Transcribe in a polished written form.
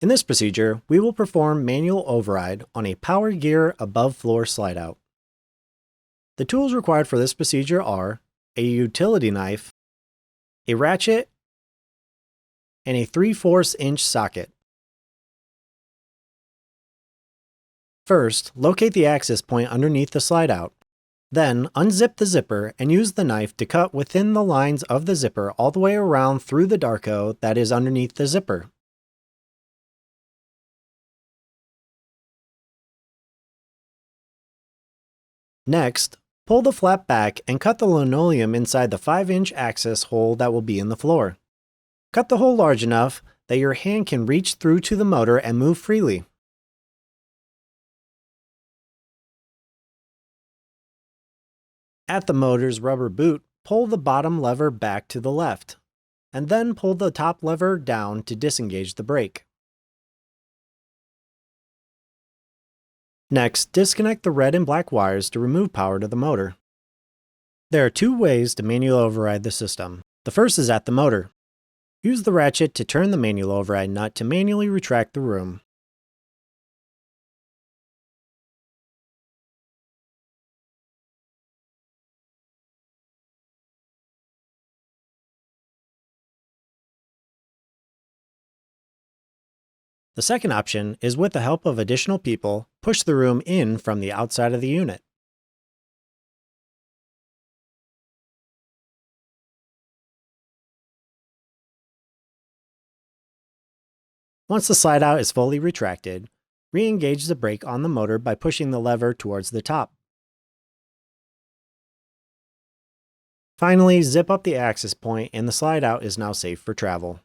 In this procedure, we will perform manual override on a power gear above floor slideout. The tools required for this procedure are a utility knife, a ratchet, and a 3/4 inch socket. First, locate the access point underneath the slideout. Then, unzip the zipper and use the knife to cut within the lines of the zipper all the way around through the Darko that is underneath the zipper. Next, pull the flap back and cut the linoleum inside the 5-inch access hole that will be in the floor. Cut the hole large enough that your hand can reach through to the motor and move freely. At the motor's rubber boot, pull the bottom lever back to the left, and then pull the top lever down to disengage the brake. Next, disconnect the red and black wires to remove power to the motor. There are two ways to manually override the system. The first is at the motor. Use the ratchet to turn the manual override nut to manually retract the room. The second option is, with the help of additional people, push the room in from the outside of the unit. Once the slide out is fully retracted, re-engage the brake on the motor by pushing the lever towards the top. Finally, zip up the access point and the slide out is now safe for travel.